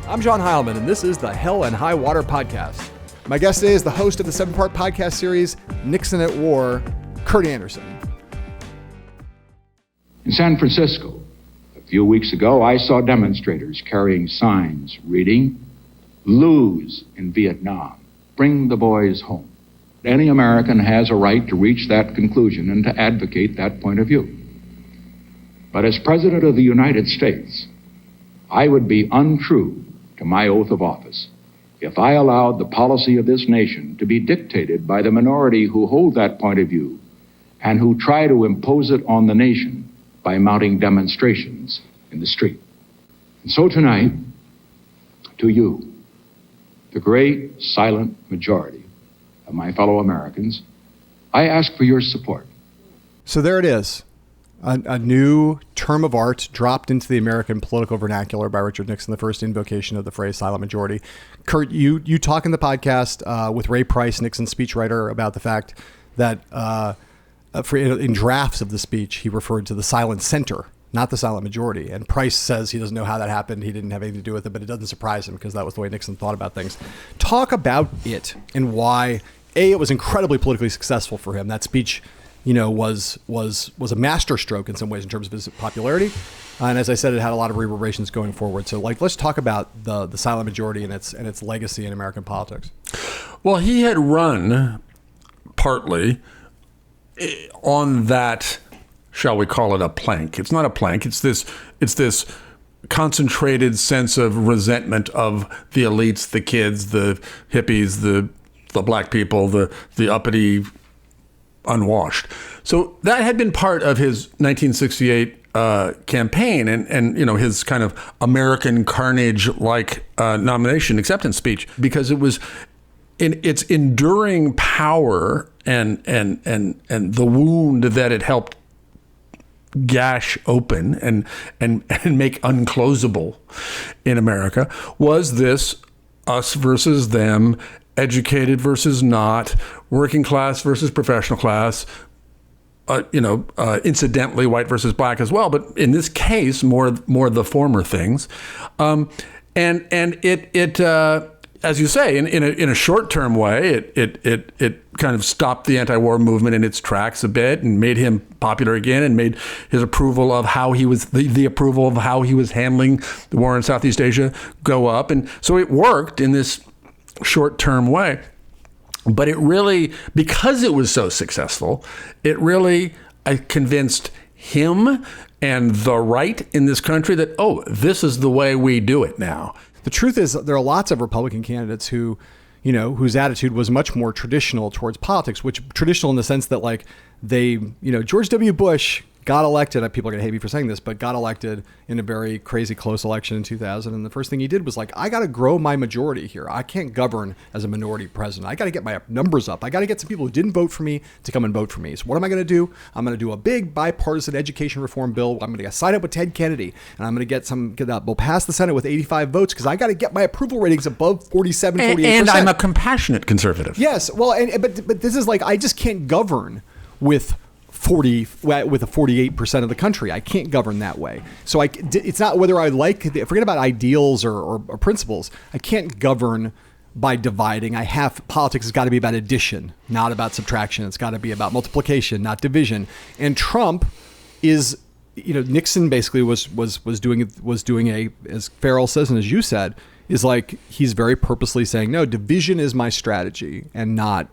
I'm John Heilemann, and this is the Hell and High Water Podcast. My guest today is the host of the 7-part podcast series, Nixon at War, Kurt Andersen. In San Francisco, a few weeks ago, I saw demonstrators carrying signs reading, "Lose in Vietnam, bring the boys home." Any American has a right to reach that conclusion and to advocate that point of view. But as President of the United States, I would be untrue to my oath of office if I allowed the policy of this nation to be dictated by the minority who hold that point of view and who try to impose it on the nation by mounting demonstrations in the street. And so tonight, to you, the great silent majority of my fellow Americans, I ask for your support. So there it is. A new term of art dropped into the American political vernacular by Richard Nixon, the first invocation of the phrase silent majority. Kurt, you talk in the podcast with Ray Price, Nixon's speechwriter, about the fact that in drafts of the speech, he referred to the silent center, not the silent majority. And Price says he doesn't know how that happened. He didn't have anything to do with it, but it doesn't surprise him because that was the way Nixon thought about things. Talk about it and why, it was incredibly politically successful for him. That speech, was a masterstroke in some ways in terms of his popularity. And as I said, it had a lot of reverberations going forward. So let's talk about the silent majority and its legacy in American politics. Well, he had run partly on that, shall we call it a plank? It's not a plank. It's this concentrated sense of resentment of the elites, the kids, the hippies, the black people, the uppity unwashed. So that had been part of his 1968 campaign and his kind of American carnage-like nomination acceptance speech, because it was in its enduring power and the wound that it helped gash open and make unclosable in America was this us versus them, educated versus not, working class versus professional class, incidentally white versus black as well, but in this case more the former things, and it as you say, in a short-term way, it kind of stopped the anti-war movement in its tracks a bit and made him popular again, and made his approval of how he was the approval of how he was handling the war in Southeast Asia go up, and so it worked in this short-term way. But it really, because it was so successful, it really convinced him and the right in this country that, this is the way we do it now. The truth is, there are lots of Republican candidates who, whose attitude was much more traditional towards politics, which traditional in the sense that George W. Bush got elected, people are going to hate me for saying this, but got elected in a very crazy close election in 2000. And the first thing he did was I got to grow my majority here. I can't govern as a minority president. I got to get my numbers up. I got to get some people who didn't vote for me to come and vote for me. So what am I going to do? I'm going to do a big bipartisan education reform bill. I'm going to sign up with Ted Kennedy, and I'm going to get that bill passed the Senate with 85 votes because I got to get my approval ratings above 47, 48%. And I'm a compassionate conservative. Yes. Well, but this is I just can't govern with a 48% of the country. I can't govern that way. So it's not whether I forget about ideals or principles. I can't govern by dividing. Politics has got to be about addition, not about subtraction. It's got to be about multiplication, not division. And Trump is, Nixon basically was doing as Farrell says, and as you said, is he's very purposely saying, no, division is my strategy and not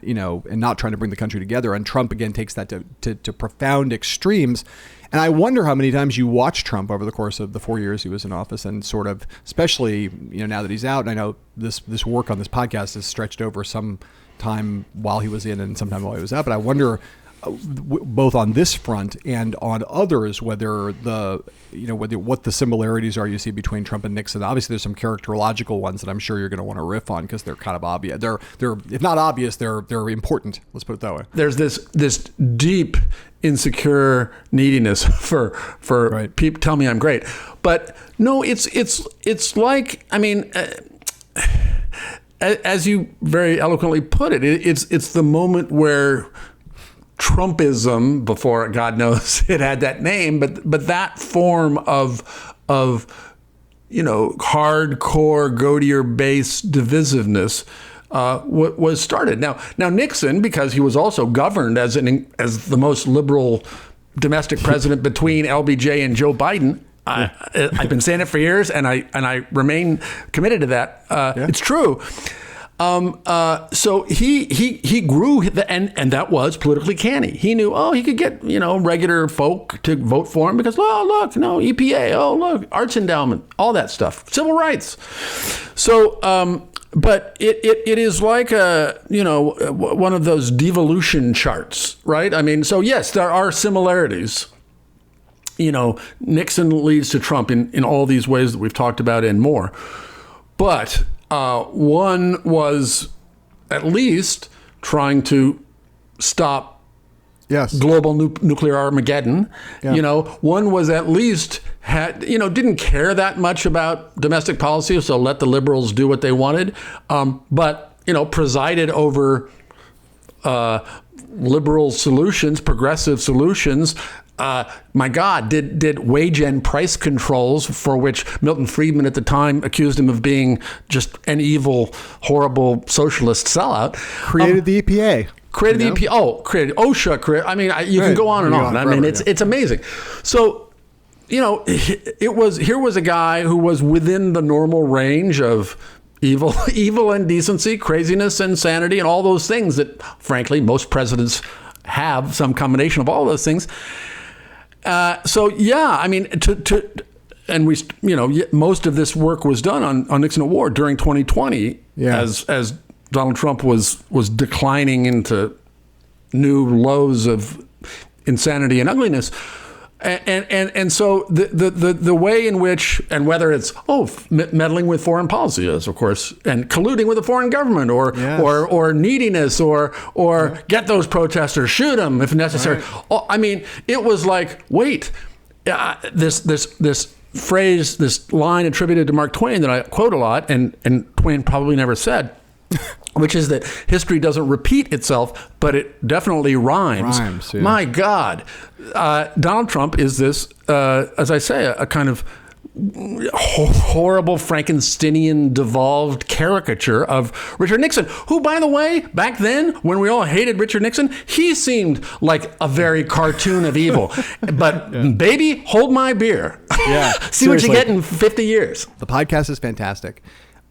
trying to bring the country together. And Trump, again, takes that to profound extremes. And I wonder how many times you watch Trump over the course of the 4 years he was in office, and sort of, especially, now that he's out, and I know this work on this podcast is stretched over some time while he was in and sometime while he was out, but I wonder both on this front and on others, what the similarities are you see between Trump and Nixon. Obviously, there's some characterological ones that I'm sure you're going to want to riff on because they're kind of obvious. They're if not obvious, they're important. Let's put it that way. There's this deep insecure neediness for right. People tell me I'm great, but no, it's like, I mean, as you very eloquently put it, it's the moment where Trumpism, before God knows it had that name, but that form of hardcore go to your base divisiveness was started. Now Nixon, because he was also governed as the most liberal domestic president between LBJ and Joe Biden. I've been saying it for years, and I remain committed to that. It's true. So he grew, and that was politically canny. He knew, he could get regular folk to vote for him because, look, EPA, look, arts endowment, all that stuff, civil rights. So, but it is like one of those devolution charts, right? I mean, so yes, there are similarities. Nixon leads to Trump in all these ways that we've talked about and more. But one was at least trying to stop global nuclear Armageddon. Yeah. One was at least didn't care that much about domestic policy, so let the liberals do what they wanted. But presided over liberal solutions, progressive solutions. My God, did wage and price controls, for which Milton Friedman at the time accused him of being just an evil, horrible socialist sellout. Created the EPA. Created the EPA. Created OSHA. I mean, you can go on and on. I mean, it's amazing. So, here was a guy who was within the normal range of evil and decency, craziness, insanity, and all those things that, frankly, most presidents have some combination of all those things. I mean, and we, most of this work was done on Nixon at War during 2020, as Donald Trump was declining into new lows of insanity and ugliness. And so the way in which, and whether it's meddling with foreign policy is, of course, and colluding with a foreign government, or neediness, or get those protesters, shoot them if necessary. Right. I mean, it was like, wait, this phrase, this line attributed to Mark Twain that I quote a lot, and Twain probably never said, which is that history doesn't repeat itself, but it definitely rhymes. Yeah. My God. Donald Trump is this, as I say, a kind of horrible Frankensteinian devolved caricature of Richard Nixon, who, by the way, back then, when we all hated Richard Nixon, he seemed like a very cartoon of evil. But baby, hold my beer. Yeah. See what you get in 50 years. The podcast is fantastic.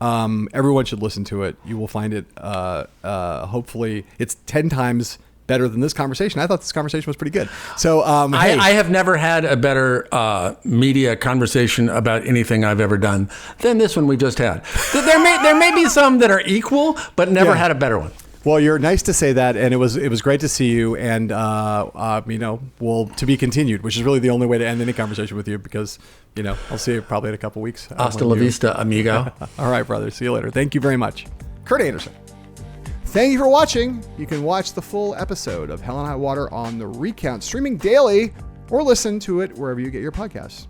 Everyone should listen to it. You will find it, hopefully, it's 10 times better than this conversation. I thought this conversation was pretty good. So I have never had a better media conversation about anything I've ever done than this one we just had. There may be some that are equal, but never had a better one. Well, you're nice to say that, and it was great to see you, and well, to be continued, which is really the only way to end any conversation with you, because I'll see you probably in a couple weeks. Hasta la vista, amigo. All right, brother. See you later. Thank you very much, Kurt Andersen. Thank you for watching. You can watch the full episode of Hell and High Water on the Recount, streaming daily, or listen to it wherever you get your podcasts.